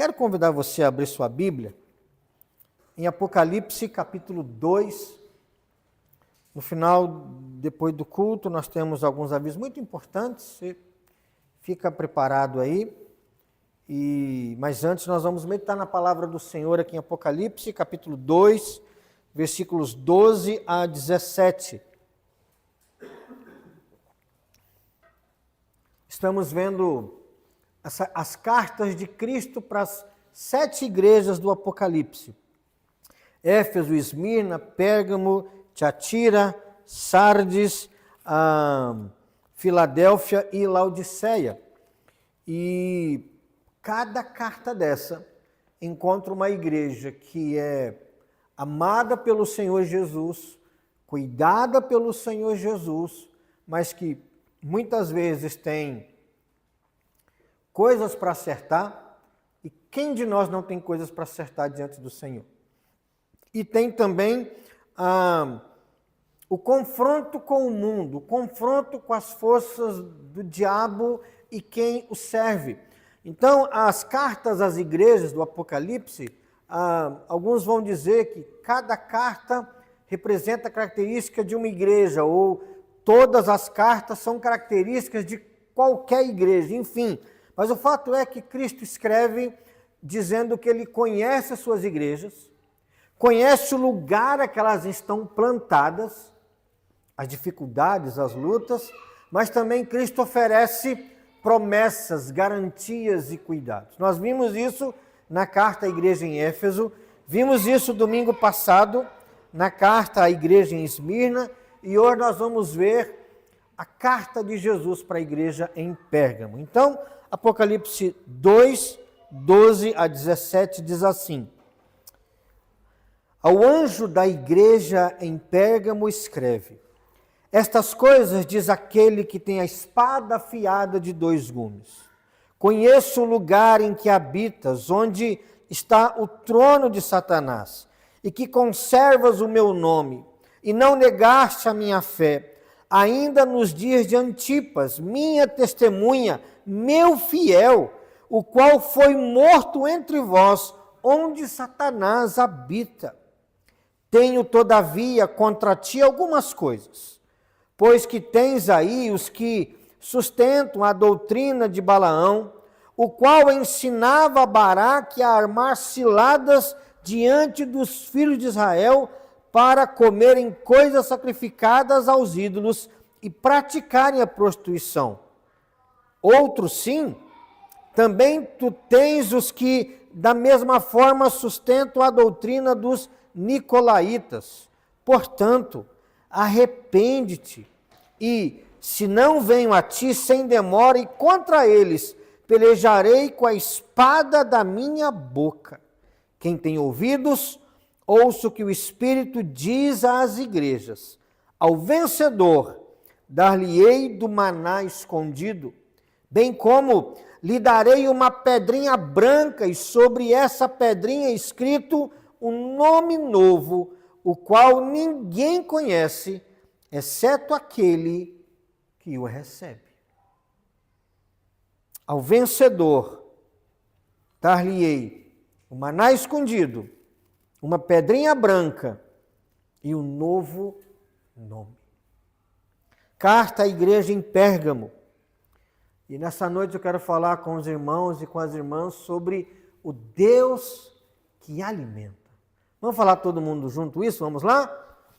Quero convidar você a abrir sua Bíblia em Apocalipse capítulo 2. No final, depois do culto, nós temos alguns avisos muito importantes. Você fica preparado aí. Mas antes nós vamos meditar na palavra do Senhor aqui em Apocalipse capítulo 2, versículos 12 a 17. Estamos vendo as cartas de Cristo para as 7 igrejas do Apocalipse: Éfeso, Esmirna, Pérgamo, Tiatira, Sardes, Filadélfia e Laodiceia. E cada carta dessa encontra uma igreja que é amada pelo Senhor Jesus, cuidada pelo Senhor Jesus, mas que muitas vezes tem coisas para acertar. E quem de nós não tem coisas para acertar diante do Senhor? E tem também o confronto com o mundo, o confronto com as forças do diabo e quem o serve. Então, as cartas às igrejas do Apocalipse, alguns vão dizer que cada carta representa a característica de uma igreja, ou todas as cartas são características de qualquer igreja, enfim. Mas o fato é que Cristo escreve dizendo que ele conhece as suas igrejas, conhece o lugar a que elas estão plantadas, as dificuldades, as lutas, mas também Cristo oferece promessas, garantias e cuidados. Nós vimos isso na carta à igreja em Éfeso, vimos isso domingo passado na carta à igreja em Esmirna, e hoje nós vamos ver a carta de Jesus para a igreja em Pérgamo. Então, Apocalipse 2, 12 a 17 diz assim: Ao anjo da igreja em Pérgamo escreve: Estas coisas diz aquele que tem a espada afiada de 2 gumes. Conheço o lugar em que habitas, onde está o trono de Satanás, e que conservas o meu nome, e não negaste a minha fé, ainda nos dias de Antipas, minha testemunha, meu fiel, o qual foi morto entre vós, onde Satanás habita. Tenho, todavia, contra ti algumas coisas, pois que tens aí os que sustentam a doutrina de Balaão, o qual ensinava a Baraque a armar ciladas diante dos filhos de Israel para comerem coisas sacrificadas aos ídolos e praticarem a prostituição. Outros sim, também tu tens os que da mesma forma sustentam a doutrina dos nicolaítas. Portanto, arrepende-te, e se não venho a ti sem demora, e contra eles pelejarei com a espada da minha boca. Quem tem ouvidos, ouça o que o Espírito diz às igrejas. Ao vencedor, dar-lhe-ei do maná escondido, bem como lhe darei uma pedrinha branca, e sobre essa pedrinha escrito um nome novo, o qual ninguém conhece, exceto aquele que o recebe. Ao vencedor, dar-lhe-ei o maná escondido, uma pedrinha branca e um novo nome. Carta à igreja em Pérgamo. E nessa noite eu quero falar com os irmãos e com as irmãs sobre o Deus que alimenta. Vamos falar todo mundo junto isso? Vamos lá?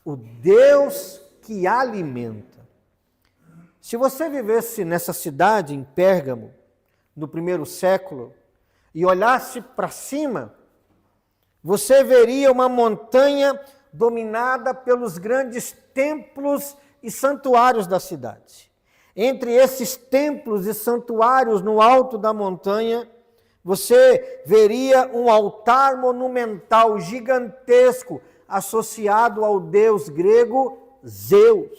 O Deus que alimenta. Se você vivesse nessa cidade, em Pérgamo, no 1º século, e olhasse para cima, você veria uma montanha dominada pelos grandes templos e santuários da cidade. Entre esses templos e santuários no alto da montanha, você veria um altar monumental gigantesco associado ao deus grego Zeus.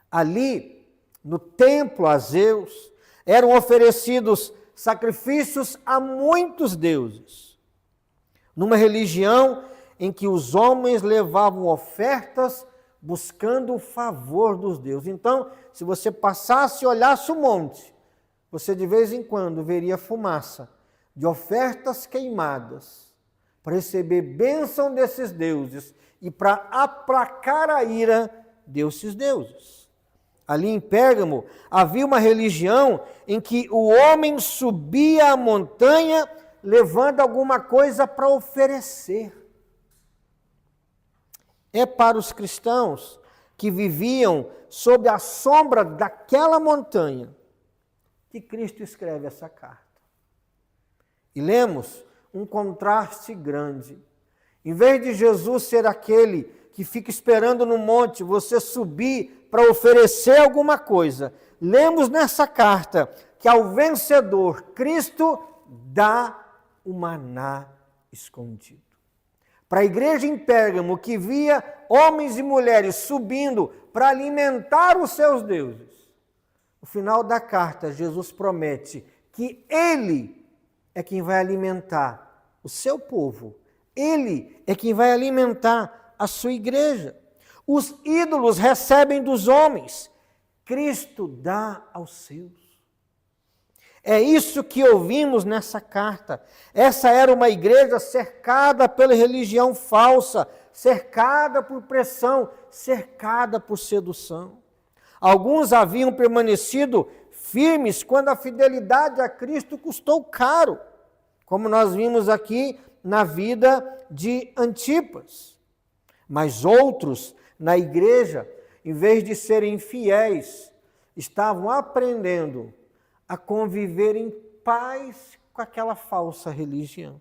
Ali, no templo a Zeus, eram oferecidos sacrifícios a muitos deuses. Numa religião em que os homens levavam ofertas buscando o favor dos deuses. Então, se você passasse e olhasse o monte, você de vez em quando veria fumaça, de ofertas queimadas, para receber bênção desses deuses e para aplacar a ira desses deuses. Ali em Pérgamo havia uma religião em que o homem subia a montanha levando alguma coisa para oferecer. É para os cristãos que viviam sob a sombra daquela montanha que Cristo escreve essa carta. E lemos um contraste grande. Em vez de Jesus ser aquele que fica esperando no monte, você subir para oferecer alguma coisa, lemos nessa carta que ao vencedor, Cristo dá o maná escondido. Para a igreja em Pérgamo, que via homens e mulheres subindo para alimentar os seus deuses, no final da carta, Jesus promete que Ele é quem vai alimentar o seu povo. Ele é quem vai alimentar a sua igreja. Os ídolos recebem dos homens, Cristo dá aos seus. É isso que ouvimos nessa carta. Essa era uma igreja cercada pela religião falsa, cercada por pressão, cercada por sedução. Alguns haviam permanecido firmes quando a fidelidade a Cristo custou caro, como nós vimos aqui na vida de Antipas. Mas outros, na igreja, em vez de serem fiéis, estavam aprendendo a conviver em paz com aquela falsa religião.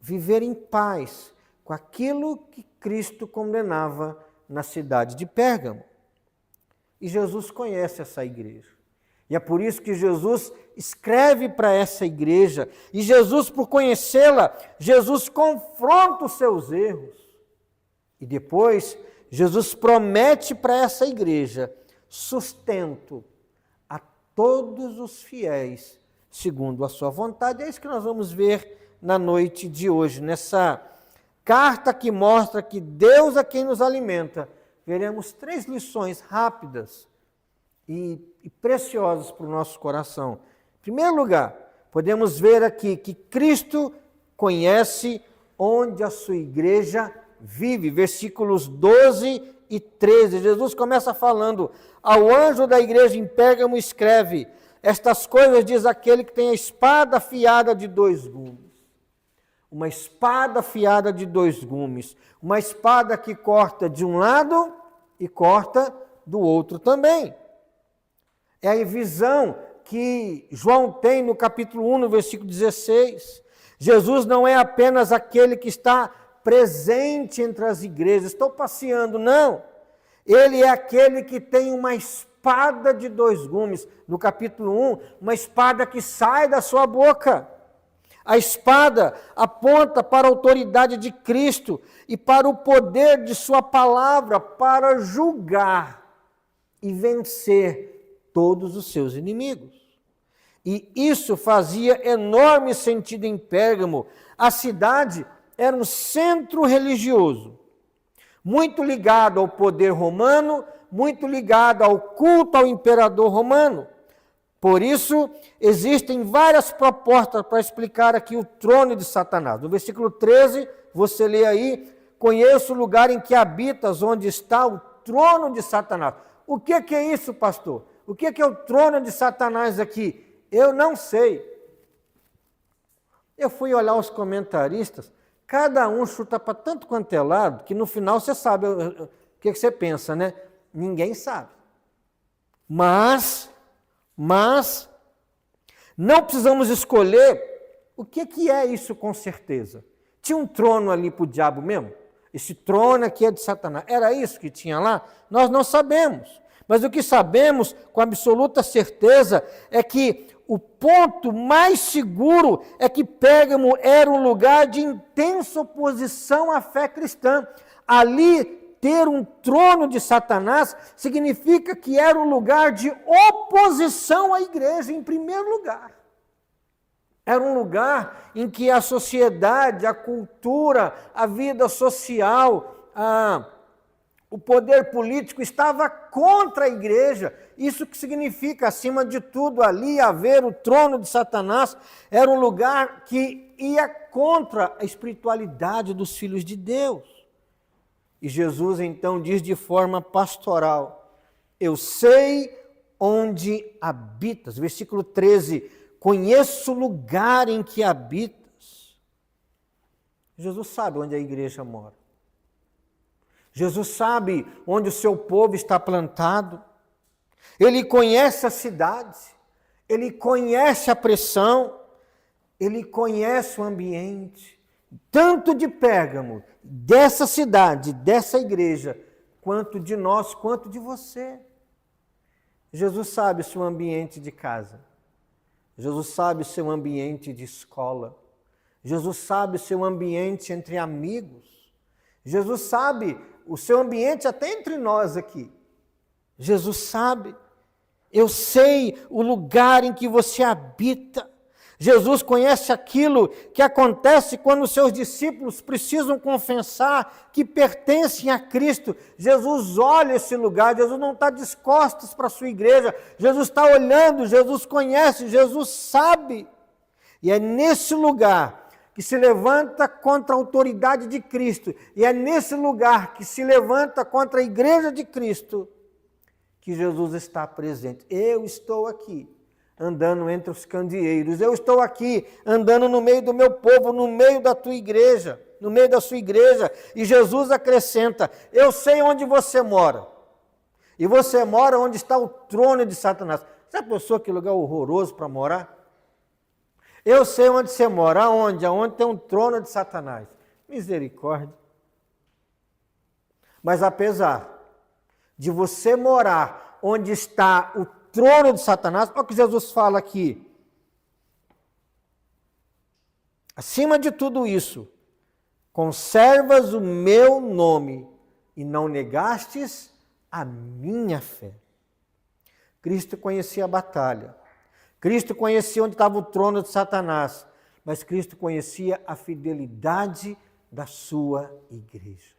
Viver em paz com aquilo que Cristo condenava na cidade de Pérgamo. E Jesus conhece essa igreja. E é por isso que Jesus escreve para essa igreja. E Jesus, por conhecê-la, Jesus confronta os seus erros. E depois, Jesus promete para essa igreja sustento a todos os fiéis, segundo a sua vontade. É isso que nós vamos ver na noite de hoje, nessa carta que mostra que Deus é quem nos alimenta. Veremos 3 lições rápidas e preciosas para o nosso coração. Em primeiro lugar, podemos ver aqui que Cristo conhece onde a sua igreja vive. Versículos 12 e 13. Jesus começa falando: ao anjo da igreja em Pérgamo escreve: estas coisas diz aquele que tem a espada afiada de 2 gumes. Uma espada afiada de 2 gumes. Uma espada que corta de um lado e corta do outro também. É a visão que João tem no capítulo 1, no versículo 16. Jesus não é apenas aquele que está presente entre as igrejas, estou passeando, não. Ele é aquele que tem uma espada de 2 gumes. No capítulo 1, uma espada que sai da sua boca. A espada aponta para a autoridade de Cristo e para o poder de sua palavra para julgar e vencer todos os seus inimigos. E isso fazia enorme sentido em Pérgamo. A cidade era um centro religioso, muito ligado ao poder romano, muito ligado ao culto ao imperador romano. Por isso, existem várias propostas para explicar aqui o trono de Satanás. No versículo 13, você lê aí: conheço o lugar em que habitas, onde está o trono de Satanás. O que é isso, pastor? O que é o trono de Satanás aqui? Eu não sei. Eu fui olhar os comentaristas, cada um chuta para tanto quanto é lado, que no final você sabe o que você pensa, né? Ninguém sabe. Mas não precisamos escolher o que é isso com certeza. Tinha um trono ali para o diabo mesmo? Esse trono aqui é de Satanás. Era isso que tinha lá? Nós não sabemos. Mas o que sabemos com absoluta certeza é que o ponto mais seguro é que Pérgamo era um lugar de intensa oposição à fé cristã. Ali, ter um trono de Satanás significa que era um lugar de oposição à igreja, em primeiro lugar. Era um lugar em que a sociedade, a cultura, a vida social, O poder político estava contra a igreja. Isso que significa, acima de tudo, ali haver o trono de Satanás, era um lugar que ia contra a espiritualidade dos filhos de Deus. E Jesus então diz de forma pastoral: eu sei onde habitas. Versículo 13: conheço o lugar em que habitas. Jesus sabe onde a igreja mora. Jesus sabe onde o seu povo está plantado. Ele conhece a cidade, ele conhece a pressão, ele conhece o ambiente, tanto de Pérgamo, dessa cidade, dessa igreja, quanto de nós, quanto de você. Jesus sabe o seu ambiente de casa. Jesus sabe o seu ambiente de escola. Jesus sabe o seu ambiente entre amigos. Jesus sabe o seu ambiente até entre nós aqui. Jesus sabe. Eu sei o lugar em que você habita. Jesus conhece aquilo que acontece quando os seus discípulos precisam confessar que pertencem a Cristo. Jesus olha esse lugar, Jesus não está de costas para a sua igreja, Jesus está olhando, Jesus conhece, Jesus sabe. E é nesse lugar que se levanta contra a autoridade de Cristo, e é nesse lugar que se levanta contra a igreja de Cristo, que Jesus está presente. Eu estou aqui, andando entre os candeeiros. Eu estou aqui, andando no meio do meu povo, no meio da tua igreja, no meio da sua igreja. E Jesus acrescenta: eu sei onde você mora. E você mora onde está o trono de Satanás. Já pensou que lugar horroroso para morar? Eu sei onde você mora. Aonde? Aonde tem um trono de Satanás. Misericórdia. Mas apesar de você morar onde está o trono de Satanás, olha o que Jesus fala aqui. Acima de tudo isso, conservas o meu nome e não negastes a minha fé. Cristo conhecia a batalha. Cristo conhecia onde estava o trono de Satanás, mas Cristo conhecia a fidelidade da sua igreja.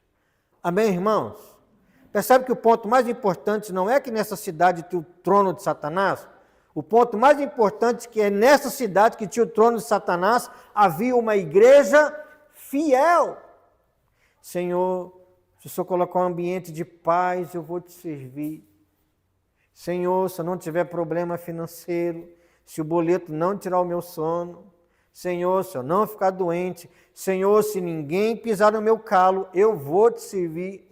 Amém, irmãos? Percebe que o ponto mais importante não é que nessa cidade tinha o trono de Satanás? O ponto mais importante é que nessa cidade que tinha o trono de Satanás, havia uma igreja fiel. Senhor, se o Senhor colocar um ambiente de paz, eu vou te servir. Senhor, se eu não tiver problema financeiro, se o boleto não tirar o meu sono, Senhor, se eu não ficar doente, Senhor, se ninguém pisar no meu calo, eu vou te servir.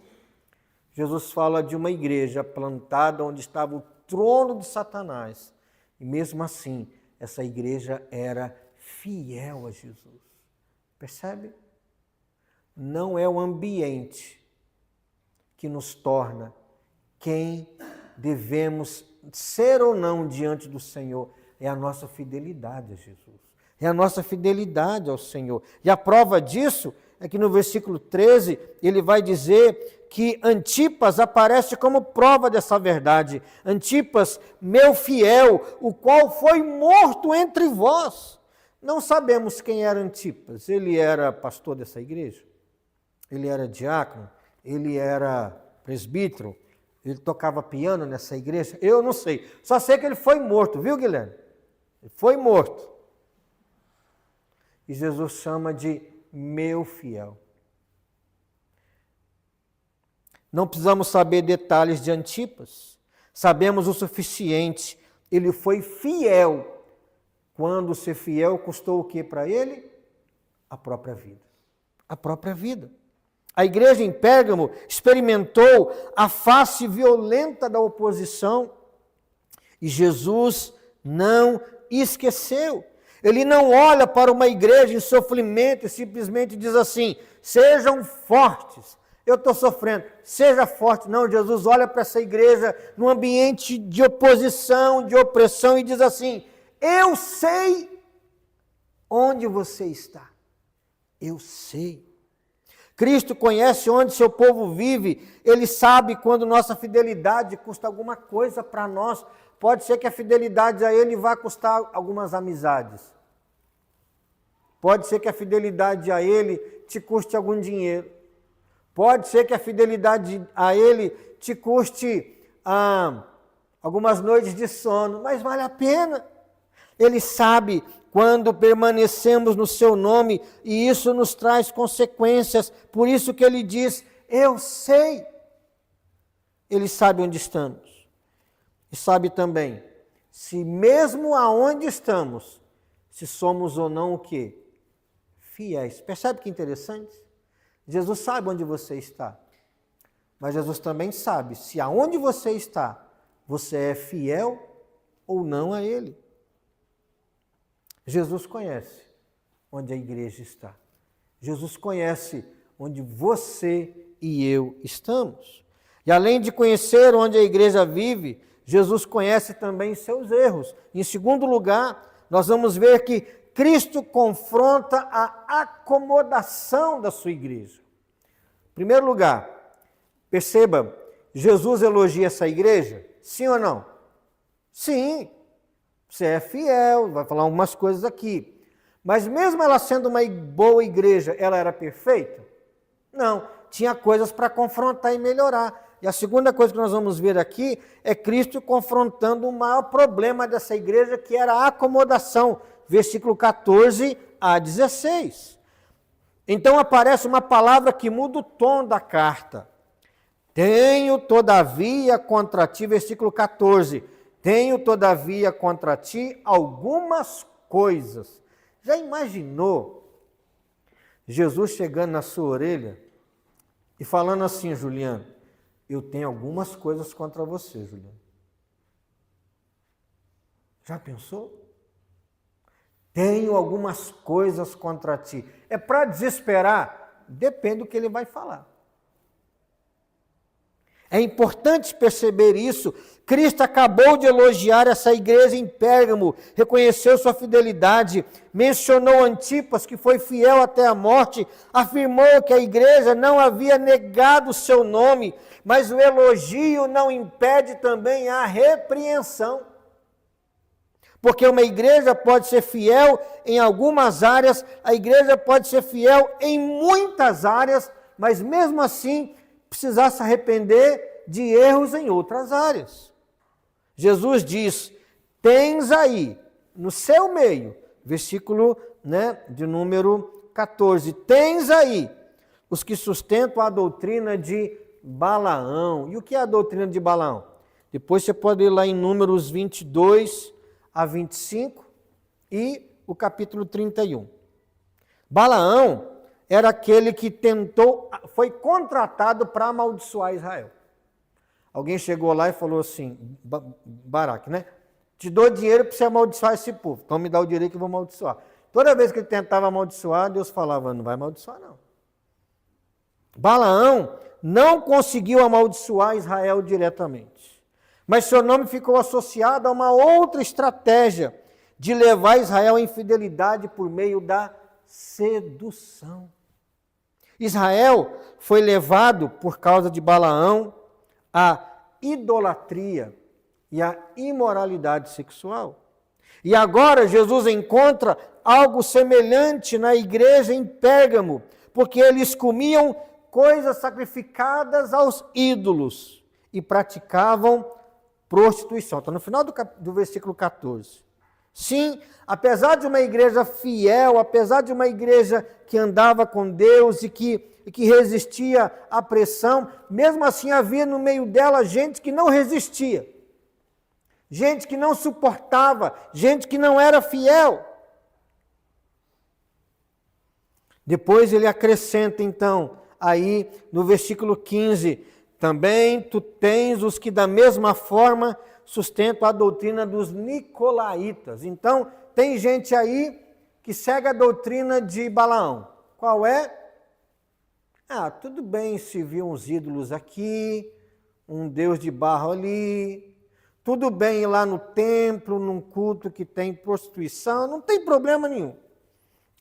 Jesus fala de uma igreja plantada onde estava o trono de Satanás. E mesmo assim, essa igreja era fiel a Jesus. Percebe? Não é o ambiente que nos torna quem devemos ser ou não diante do Senhor. É a nossa fidelidade a Jesus. É a nossa fidelidade ao Senhor. E a prova disso é que no versículo 13, ele vai dizer que Antipas aparece como prova dessa verdade. Antipas, meu fiel, o qual foi morto entre vós. Não sabemos quem era Antipas. Ele era pastor dessa igreja? Ele era diácono? Ele era presbítero? Ele tocava piano nessa igreja? Eu não sei. Só sei que ele foi morto, viu, Guilherme? Ele foi morto. E Jesus chama de meu fiel. Não precisamos saber detalhes de Antipas. Sabemos o suficiente. Ele foi fiel. Quando ser fiel custou o que para ele? A própria vida. A própria vida. A igreja em Pérgamo experimentou a face violenta da oposição e Jesus não esqueceu. Ele não olha para uma igreja em sofrimento e simplesmente diz assim: sejam fortes. Eu estou sofrendo, seja forte. Não, Jesus olha para essa igreja num ambiente de oposição, de opressão e diz assim: eu sei onde você está. Eu sei. Cristo conhece onde seu povo vive. Ele sabe quando nossa fidelidade custa alguma coisa para nós. Pode ser que a fidelidade a Ele vá custar algumas amizades. Pode ser que a fidelidade a Ele te custe algum dinheiro. Pode ser que a fidelidade a Ele te custe algumas noites de sono, mas vale a pena. Ele sabe quando permanecemos no seu nome e isso nos traz consequências. Por isso que Ele diz, eu sei. Ele sabe onde estamos. E sabe também, se mesmo aonde estamos, se somos ou não o quê? Fiéis. Percebe que interessante? Jesus sabe onde você está. Mas Jesus também sabe se aonde você está, você é fiel ou não a Ele. Jesus conhece onde a igreja está. Jesus conhece onde você e eu estamos. E além de conhecer onde a igreja vive, Jesus conhece também seus erros. Em segundo lugar, nós vamos ver que Cristo confronta a acomodação da sua igreja. Em primeiro lugar, perceba, Jesus elogia essa igreja? Sim ou não? Sim, você é fiel, vai falar algumas coisas aqui. Mas mesmo ela sendo uma boa igreja, ela era perfeita? Não, tinha coisas para confrontar e melhorar. E a segunda coisa que nós vamos ver aqui é Cristo confrontando o maior problema dessa igreja, que era a acomodação. Versículo 14 a 16. Então aparece uma palavra que muda o tom da carta. Tenho todavia contra ti, versículo 14, tenho todavia contra ti algumas coisas. Já imaginou Jesus chegando na sua orelha e falando assim, Juliano, eu tenho algumas coisas contra você, Juliano. Já pensou? Tenho algumas coisas contra ti. É para desesperar? Depende do que ele vai falar. É importante perceber isso. Cristo acabou de elogiar essa igreja em Pérgamo, reconheceu sua fidelidade, mencionou Antipas, que foi fiel até a morte, afirmou que a igreja não havia negado o seu nome, mas o elogio não impede também a repreensão. Porque uma igreja pode ser fiel em algumas áreas, a igreja pode ser fiel em muitas áreas, mas mesmo assim precisar se arrepender de erros em outras áreas. Jesus diz, tens aí, no seu meio, versículo de número 14, tens aí os que sustentam a doutrina de Balaão. E o que é a doutrina de Balaão? Depois você pode ir lá em Números 22 a 25 e o capítulo 31. Balaão era aquele que foi contratado para amaldiçoar Israel. Alguém chegou lá e falou assim, Baraque, né? Te dou dinheiro para você amaldiçoar esse povo. Então me dá o direito que eu vou amaldiçoar. Toda vez que ele tentava amaldiçoar, Deus falava, não vai amaldiçoar não. Balaão não conseguiu amaldiçoar Israel diretamente. Mas seu nome ficou associado a uma outra estratégia de levar Israel à infidelidade por meio da sedução. Israel foi levado, por causa de Balaão, à idolatria e à imoralidade sexual. E agora Jesus encontra algo semelhante na igreja em Pérgamo, porque eles comiam coisas sacrificadas aos ídolos e praticavam prostituição. Está no final do versículo 14. Sim, apesar de uma igreja fiel, apesar de uma igreja que andava com Deus e que resistia à pressão, mesmo assim havia no meio dela gente que não resistia, gente que não suportava, gente que não era fiel. Depois ele acrescenta então, aí no versículo 15, também tu tens os que da mesma forma sustentam a doutrina dos nicolaítas. Então, tem gente aí que segue a doutrina de Balaão. Qual é? Tudo bem se vir uns ídolos aqui, um deus de barro ali, tudo bem ir lá no templo, num culto que tem prostituição, não tem problema nenhum.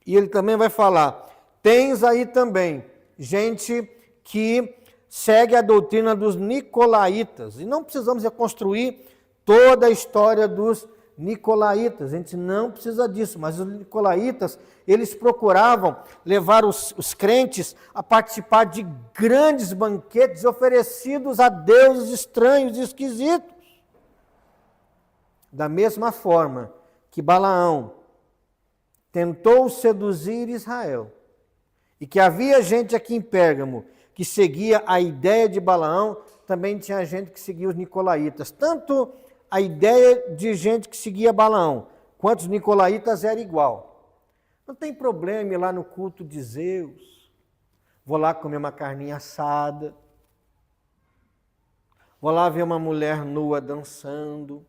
E ele também vai falar, tens aí também gente que segue a doutrina dos nicolaítas. E não precisamos reconstruir toda a história dos nicolaítas. A gente não precisa disso, mas os nicolaítas, eles procuravam levar os crentes a participar de grandes banquetes oferecidos a deuses estranhos e esquisitos. Da mesma forma que Balaão tentou seduzir Israel, e que havia gente aqui em Pérgamo que seguia a ideia de Balaão, também tinha gente que seguia os nicolaítas. Tanto a ideia de gente que seguia Balaão, quanto os nicolaítas era igual. Não tem problema ir lá no culto de Zeus, vou lá comer uma carninha assada, vou lá ver uma mulher nua dançando,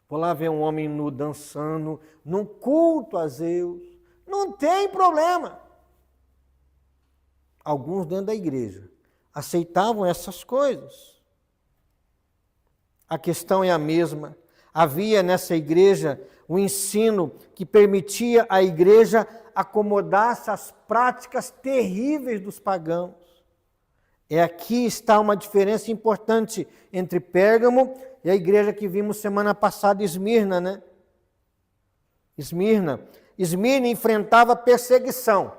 vou lá ver um homem nu dançando, num culto a Zeus. Não tem problema. Alguns dentro da igreja aceitavam essas coisas. A questão é a mesma. Havia nessa igreja um ensino que permitia à igreja acomodar-se às práticas terríveis dos pagãos. Aqui está uma diferença importante entre Pérgamo e a igreja que vimos semana passada, Esmirna, né? Esmirna enfrentava perseguição,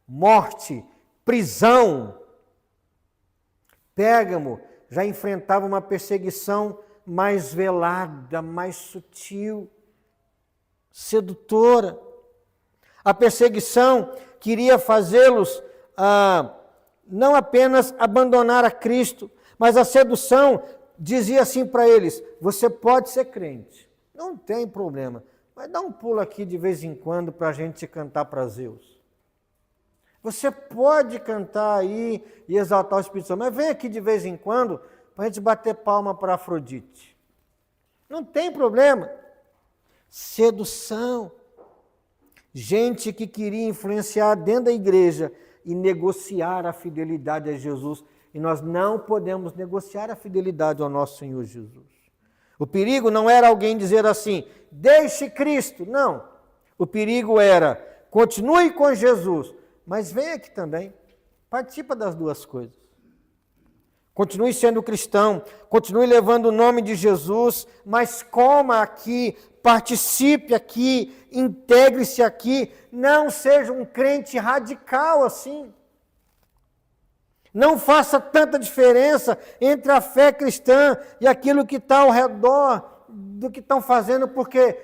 morte, prisão. Pérgamo já enfrentava uma perseguição mais velada, mais sutil, sedutora. A perseguição queria fazê-los não apenas abandonar a Cristo, mas a sedução dizia assim para eles: você pode ser crente, não tem problema, mas dá um pulo aqui de vez em quando para a gente cantar para Zeus. Você pode cantar aí e exaltar o Espírito Santo, mas vem aqui de vez em quando para a gente bater palma para Afrodite. Não tem problema. Sedução. Gente que queria influenciar dentro da igreja e negociar a fidelidade a Jesus. E nós não podemos negociar a fidelidade ao nosso Senhor Jesus. O perigo não era alguém dizer assim, deixe Cristo. Não. O perigo era, continue com Jesus, mas vem aqui também, participa das duas coisas. Continue sendo cristão, continue levando o nome de Jesus, mas coma aqui, participe aqui, integre-se aqui, não seja um crente radical assim. Não faça tanta diferença entre a fé cristã e aquilo que está ao redor do que estão fazendo, porque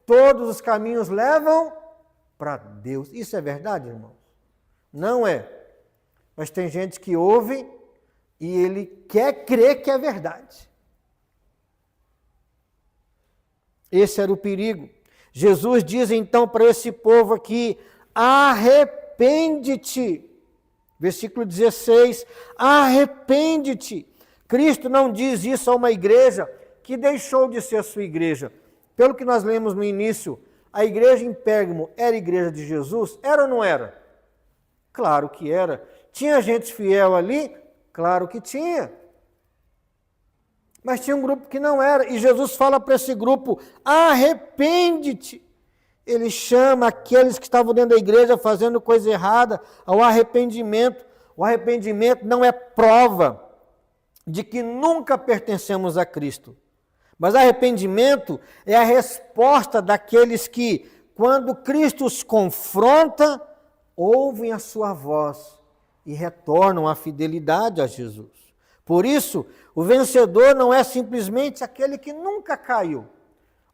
todos os caminhos levam para Deus. Isso é verdade, irmãos? Não é. Mas tem gente que ouve e ele quer crer que é verdade. Esse era o perigo. Jesus diz então para esse povo aqui, arrepende-te. Versículo 16, arrepende-te. Cristo não diz isso a uma igreja que deixou de ser a sua igreja. Pelo que nós lemos no início, a igreja em Pérgamo era a igreja de Jesus? Era ou não era? Claro que era. Tinha gente fiel ali? Claro que tinha. Mas tinha um grupo que não era. E Jesus fala para esse grupo, arrepende-te. Ele chama aqueles que estavam dentro da igreja fazendo coisa errada ao arrependimento. O arrependimento não é prova de que nunca pertencemos a Cristo. Mas arrependimento é a resposta daqueles que, quando Cristo os confronta, ouvem a sua voz e retornam à fidelidade a Jesus. Por isso, o vencedor não é simplesmente aquele que nunca caiu.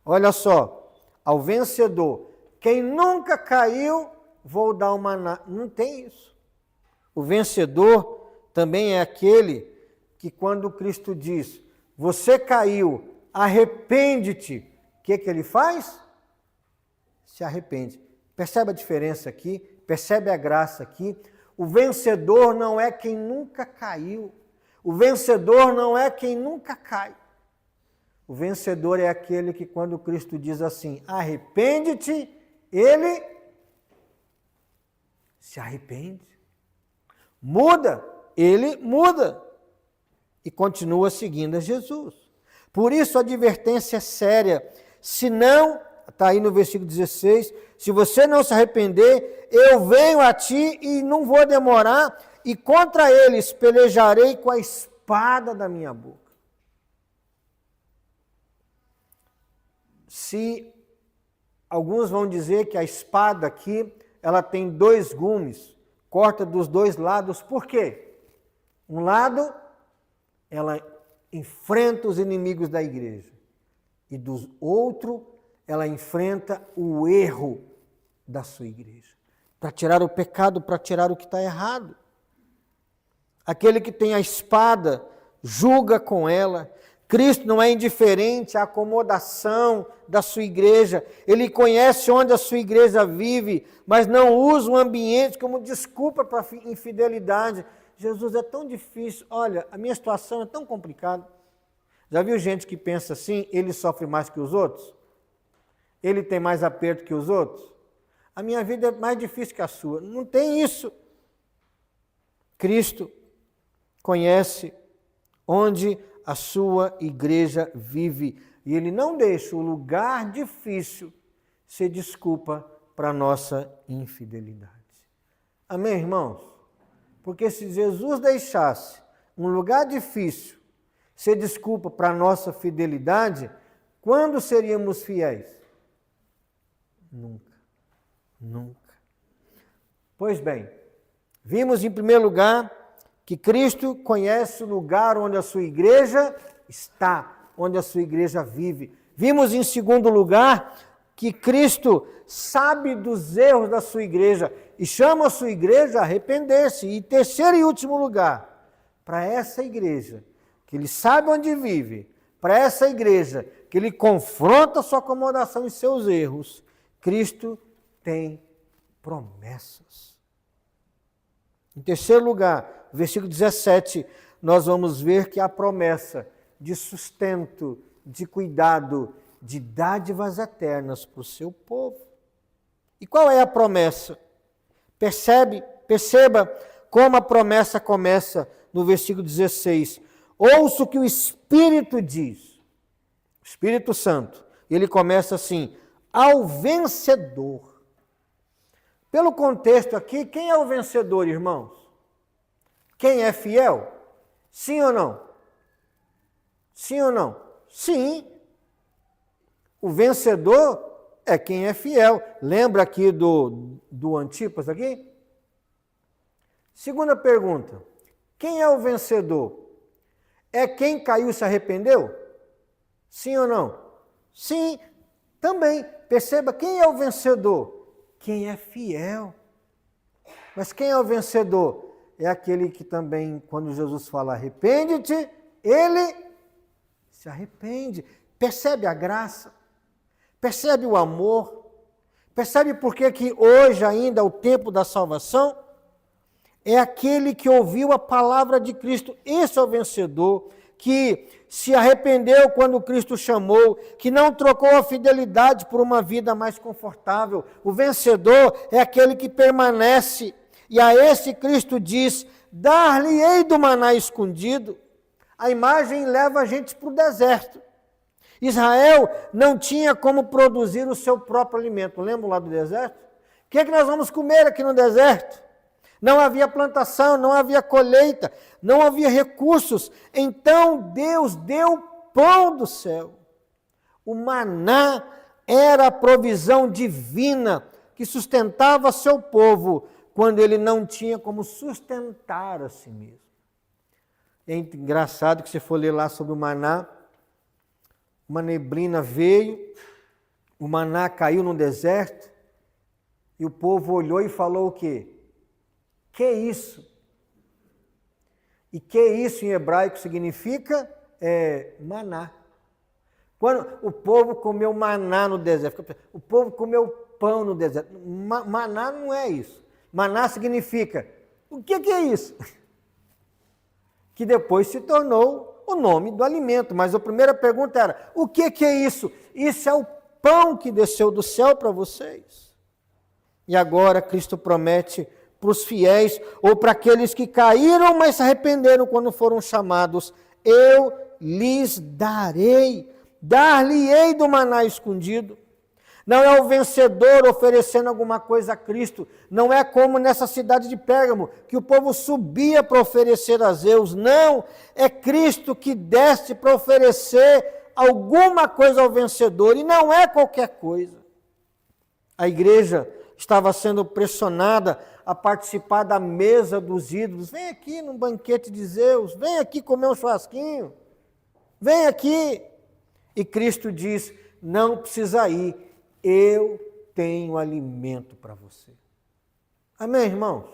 Olha só, ao vencedor, quem nunca caiu, vou dar uma... Não tem isso. O vencedor também é aquele que quando Cristo diz, você caiu, arrepende-te, o que ele faz? Se arrepende. Percebe a diferença aqui? Percebe a graça aqui? O vencedor não é quem nunca caiu. O vencedor não é quem nunca cai. O vencedor é aquele que quando Cristo diz assim, arrepende-te, ele se arrepende. Muda, ele muda. E continua seguindo a Jesus. Por isso a advertência é séria. Se não, está aí no versículo 16, se você não se arrepender, eu venho a ti e não vou demorar, e contra eles pelejarei com a espada da minha boca. se alguns vão dizer que a espada aqui, ela tem 2 gumes, corta dos 2 lados, por quê? Um lado, ela enfrenta os inimigos da igreja, e do outro, ela enfrenta o erro da sua igreja, para tirar o pecado, para tirar o que está errado. Aquele que tem a espada, julga com ela. Cristo não é indiferente à acomodação da sua igreja. Ele conhece onde a sua igreja vive, mas não usa o ambiente como desculpa para a infidelidade. Jesus, é tão difícil. Olha, a minha situação é tão complicada. Já viu gente que pensa assim, ele sofre mais que os outros? Ele tem mais aperto que os outros? A minha vida é mais difícil que a sua. Não tem isso. Cristo conhece onde a sua igreja vive. E Ele não deixa o lugar difícil ser desculpa para a nossa infidelidade. Amém, irmãos? Porque se Jesus deixasse um lugar difícil ser desculpa para a nossa fidelidade, quando seríamos fiéis? Nunca. Nunca. Pois bem, vimos em primeiro lugar que Cristo conhece o lugar onde a sua igreja está, onde a sua igreja vive. Vimos em segundo lugar que Cristo sabe dos erros da sua igreja e chama a sua igreja a arrepender-se. E terceiro e último lugar, para essa igreja, que Ele sabe onde vive, para essa igreja, que Ele confronta a sua acomodação e seus erros, Cristo tem promessas. Em terceiro lugar, versículo 17, nós vamos ver que há promessa de sustento, de cuidado, de dádivas eternas para o seu povo. E qual é a promessa? Perceba como a promessa começa no versículo 16. Ouça o que o Espírito diz, o Espírito Santo. Ele começa assim, ao vencedor. Pelo contexto aqui, quem é o vencedor, irmãos? Quem é fiel? Sim ou não? Sim ou não? Sim. O vencedor é quem é fiel. Lembra aqui do Antipas aqui? Segunda pergunta. Quem é o vencedor? É quem caiu e se arrependeu? Sim ou não? Sim, também. Perceba, quem é o vencedor? Quem é fiel. Mas quem é o vencedor? É aquele que também, quando Jesus fala arrepende-te, ele se arrepende. Percebe a graça? Percebe o amor? Percebe por que hoje ainda, o tempo da salvação, é aquele que ouviu a palavra de Cristo. Esse é o vencedor, que se arrependeu quando Cristo chamou, que não trocou a fidelidade por uma vida mais confortável. O vencedor é aquele que permanece. E a esse Cristo diz, dar-lhe-ei do maná escondido. A imagem leva a gente para o deserto. Israel não tinha como produzir o seu próprio alimento. Lembra lá do deserto? O que é que nós vamos comer aqui no deserto? Não havia plantação, não havia colheita, não havia recursos. Então Deus deu pão do céu. O maná era a provisão divina que sustentava seu povo quando ele não tinha como sustentar a si mesmo. É engraçado que você for ler lá sobre o maná, uma neblina veio, o maná caiu no deserto, e o povo olhou e falou o quê? Que isso? E que isso em hebraico significa maná. Quando o povo comeu maná no deserto, o povo comeu pão no deserto. Maná não é isso. Maná significa, o que é isso? Que depois se tornou o nome do alimento. Mas a primeira pergunta era, o que é isso? Isso é o pão que desceu do céu para vocês. E agora Cristo promete para os fiéis, ou para aqueles que caíram, mas se arrependeram quando foram chamados, eu lhes darei, dar-lhe-ei do maná escondido. Não é o vencedor oferecendo alguma coisa a Cristo, não é como nessa cidade de Pérgamo, que o povo subia para oferecer a Zeus, não, é Cristo que desce para oferecer alguma coisa ao vencedor, e não é qualquer coisa. A igreja estava sendo pressionada a participar da mesa dos ídolos. Vem aqui no banquete de Zeus, vem aqui comer um churrasquinho, vem aqui. E Cristo diz, não precisa ir, eu tenho alimento para você. Amém, irmãos?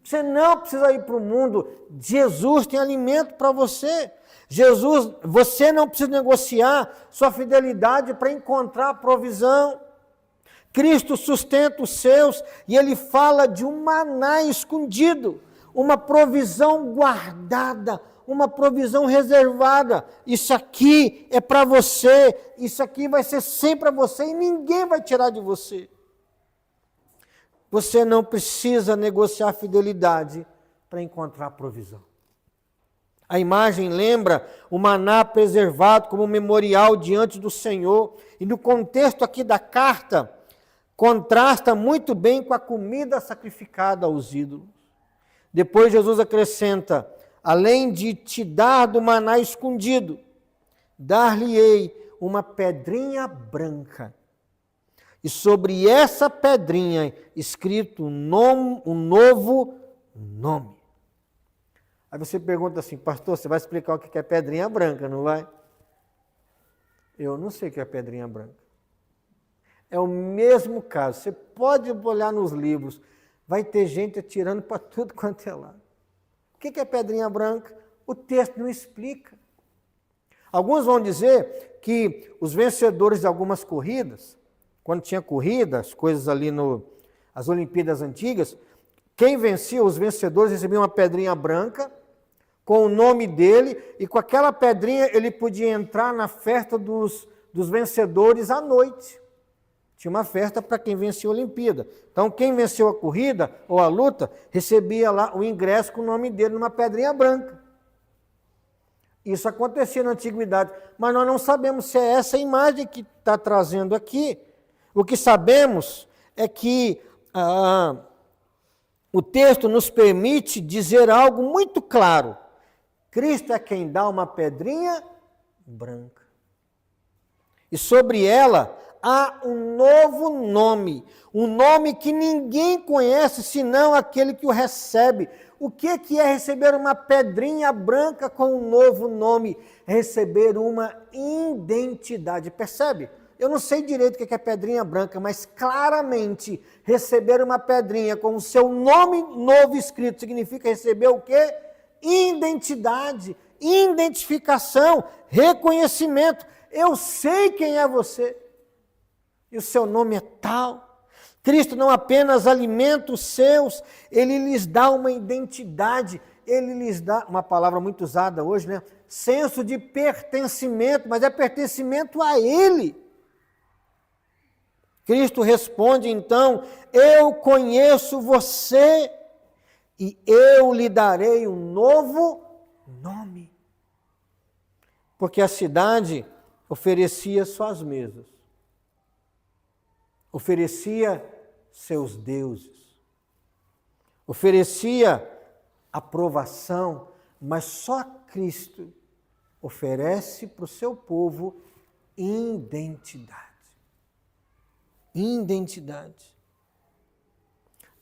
Você não precisa ir para o mundo, Jesus tem alimento para você. Você não precisa negociar sua fidelidade para encontrar a provisão. Cristo sustenta os seus e ele fala de um maná escondido, uma provisão guardada, uma provisão reservada. Isso aqui é para você, isso aqui vai ser sempre para você e ninguém vai tirar de você. Você não precisa negociar fidelidade para encontrar provisão. A imagem lembra o maná preservado como memorial diante do Senhor. E no contexto aqui da carta, contrasta muito bem com a comida sacrificada aos ídolos. Depois Jesus acrescenta, além de te dar do maná escondido, dar-lhe-ei uma pedrinha branca. E sobre essa pedrinha escrito um novo nome. Aí você pergunta assim, pastor, você vai explicar o que é pedrinha branca, não vai? Eu não sei o que é pedrinha branca. É o mesmo caso, você pode olhar nos livros, vai ter gente atirando para tudo quanto é lado. O que é pedrinha branca? O texto não explica. Alguns vão dizer que os vencedores de algumas corridas, quando tinha corrida, as coisas ali as Olimpíadas antigas, quem vencia, os vencedores recebiam uma pedrinha branca com o nome dele, e com aquela pedrinha ele podia entrar na festa dos vencedores à noite. Tinha uma festa para quem vencia a Olimpíada. Então, quem venceu a corrida ou a luta, recebia lá o ingresso com o nome dele numa pedrinha branca. Isso acontecia na antiguidade, mas nós não sabemos se é essa a imagem que está trazendo aqui. O que sabemos é que o texto nos permite dizer algo muito claro. Cristo é quem dá uma pedrinha branca. E sobre ela há um novo nome, um nome que ninguém conhece senão aquele que o recebe. O que é receber uma pedrinha branca com um novo nome? Receber uma identidade. Percebe? Eu não sei direito o que é pedrinha branca, mas claramente receber uma pedrinha com o seu nome novo escrito significa receber o quê? Identidade, identificação, reconhecimento. Eu sei quem é você. E o seu nome é tal. Cristo não apenas alimenta os seus, ele lhes dá uma identidade, ele lhes dá, uma palavra muito usada hoje, né? Senso de pertencimento, mas é pertencimento a ele. Cristo responde então, eu conheço você e eu lhe darei um novo nome. Porque a cidade oferecia suas mesas, oferecia seus deuses, oferecia aprovação, mas só Cristo oferece para o seu povo identidade. Identidade.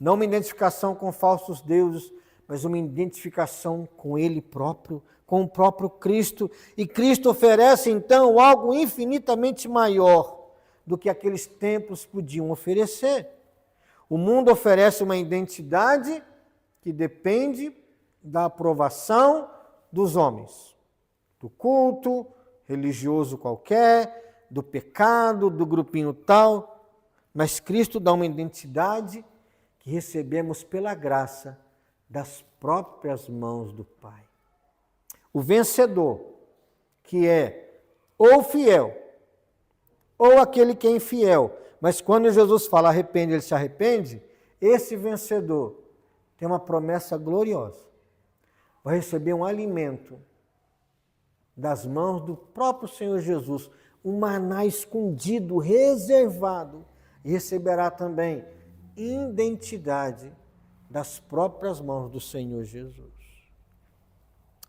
Não uma identificação com falsos deuses, mas uma identificação com Ele próprio, com o próprio Cristo. E Cristo oferece, então, algo infinitamente maior do que aqueles templos podiam oferecer. O mundo oferece uma identidade que depende da aprovação dos homens, do culto religioso qualquer, do pecado, do grupinho tal. Mas Cristo dá uma identidade que recebemos pela graça das próprias mãos do Pai. O vencedor, que é ou fiel, ou aquele que é infiel, mas quando Jesus fala arrepende, ele se arrepende, esse vencedor tem uma promessa gloriosa. Vai receber um alimento das mãos do próprio Senhor Jesus, um maná escondido, reservado, e receberá também identidade das próprias mãos do Senhor Jesus.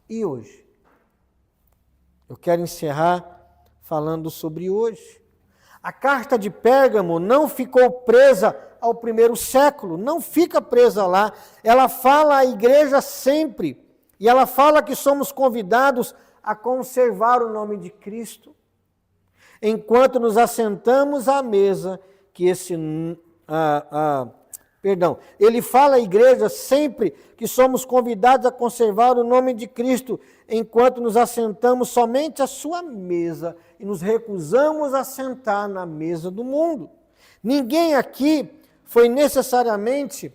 E hoje, eu quero encerrar falando sobre hoje. A carta de Pérgamo não ficou presa ao primeiro século, não fica presa lá. Ela fala à igreja sempre, e ela fala que somos convidados a conservar o nome de Cristo, enquanto nos assentamos à mesa, que ele fala à igreja sempre que somos convidados a conservar o nome de Cristo, enquanto nos assentamos somente à sua mesa e nos recusamos a sentar na mesa do mundo. Ninguém aqui foi necessariamente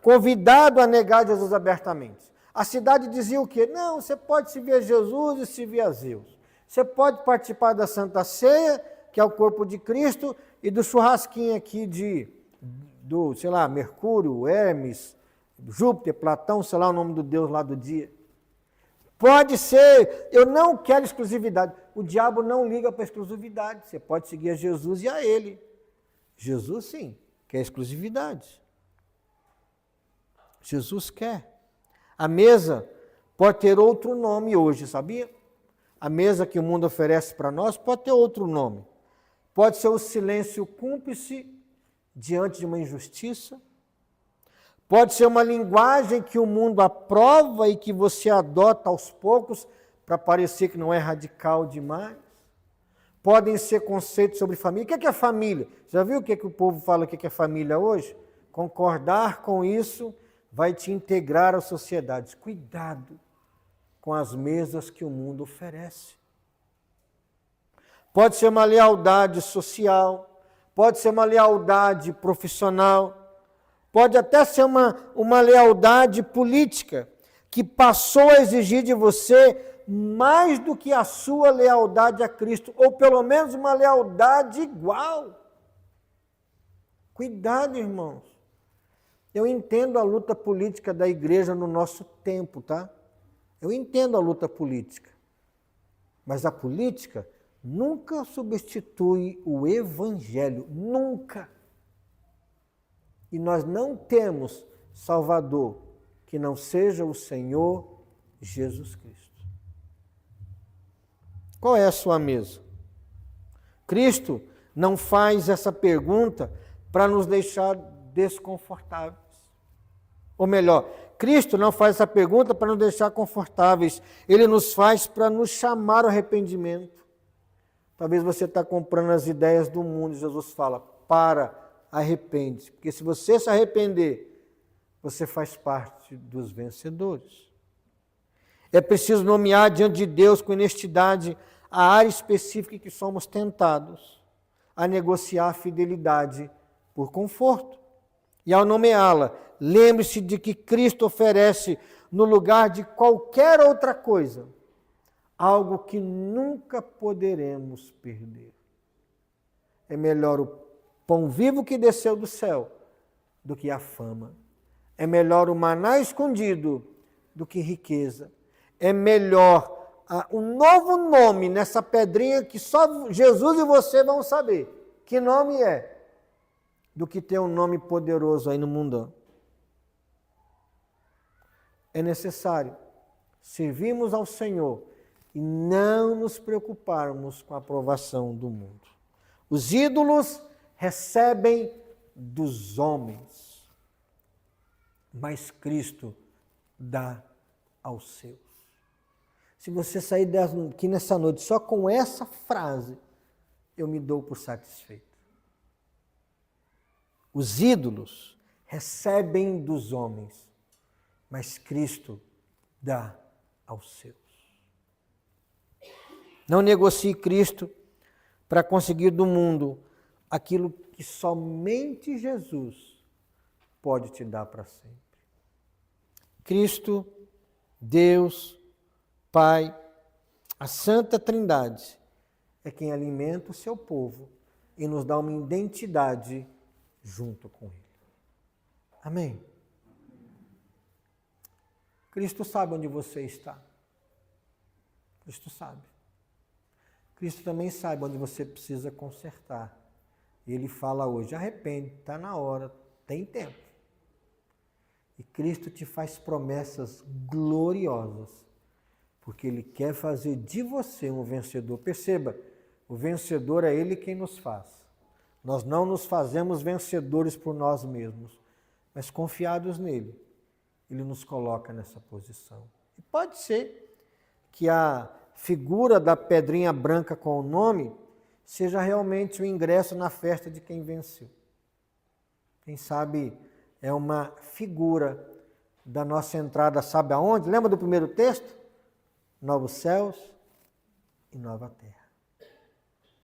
convidado a negar Jesus abertamente. A cidade dizia o quê? Não, você pode servir a Jesus e servir a Zeus. Você pode participar da Santa Ceia, que é o corpo de Cristo, e do churrasquinho aqui do Mercúrio, Hermes, Júpiter, Platão, sei lá o nome do Deus lá do dia. Pode ser, eu não quero exclusividade. O diabo não liga para exclusividade. Você pode seguir a Jesus e a ele. Jesus, sim, quer exclusividade. Jesus quer. A mesa pode ter outro nome hoje, sabia? A mesa que o mundo oferece para nós pode ter outro nome. Pode ser o silêncio cúmplice diante de uma injustiça. Pode ser uma linguagem que o mundo aprova e que você adota aos poucos para parecer que não é radical demais. Podem ser conceitos sobre família. O que é família? Já viu o que o povo fala que é família hoje? Concordar com isso vai te integrar à sociedade. Cuidado com as mesas que o mundo oferece. Pode ser uma lealdade social, pode ser uma lealdade profissional, pode até ser uma lealdade política, que passou a exigir de você mais do que a sua lealdade a Cristo, ou pelo menos uma lealdade igual. Cuidado, irmãos. Eu entendo a luta política da igreja no nosso tempo, tá? Eu entendo a luta política. Mas a política nunca substitui o evangelho, nunca. E nós não temos Salvador que não seja o Senhor Jesus Cristo. Qual é a sua mesa? Cristo não faz essa pergunta para nos deixar desconfortáveis. Ou melhor, Cristo não faz essa pergunta para nos deixar confortáveis. Ele nos faz para nos chamar ao arrependimento. Talvez você está comprando as ideias do mundo. Jesus fala, arrepende. Porque se você se arrepender, você faz parte dos vencedores. É preciso nomear diante de Deus com honestidade a área específica em que somos tentados a negociar a fidelidade por conforto. E ao nomeá-la, lembre-se de que Cristo oferece, no lugar de qualquer outra coisa, algo que nunca poderemos perder. É melhor o pão vivo que desceu do céu do que a fama. É melhor o maná escondido do que riqueza. É melhor um novo nome nessa pedrinha que só Jesus e você vão saber. Que nome é? Do que ter um nome poderoso aí no mundão. É necessário servirmos ao Senhor e não nos preocuparmos com a aprovação do mundo. Os ídolos recebem dos homens, mas Cristo dá aos seus. Se você sair daqui nessa noite só com essa frase, eu me dou por satisfeito. Os ídolos recebem dos homens, mas Cristo dá aos seus. Não negocie Cristo para conseguir do mundo aquilo que somente Jesus pode te dar para sempre. Cristo, Deus, Pai, a Santa Trindade é quem alimenta o seu povo e nos dá uma identidade junto com Ele. Amém? Cristo sabe onde você está. Cristo sabe. Cristo também sabe onde você precisa consertar. E Ele fala hoje, arrepende, está na hora, tem tempo. E Cristo te faz promessas gloriosas porque Ele quer fazer de você um vencedor. Perceba, o vencedor é Ele quem nos faz. Nós não nos fazemos vencedores por nós mesmos, mas confiados nele, Ele nos coloca nessa posição. E pode ser que a figura da pedrinha branca com o nome seja realmente o ingresso na festa de quem venceu. Quem sabe é uma figura da nossa entrada, sabe aonde? Lembra do primeiro texto? Novos céus e nova terra.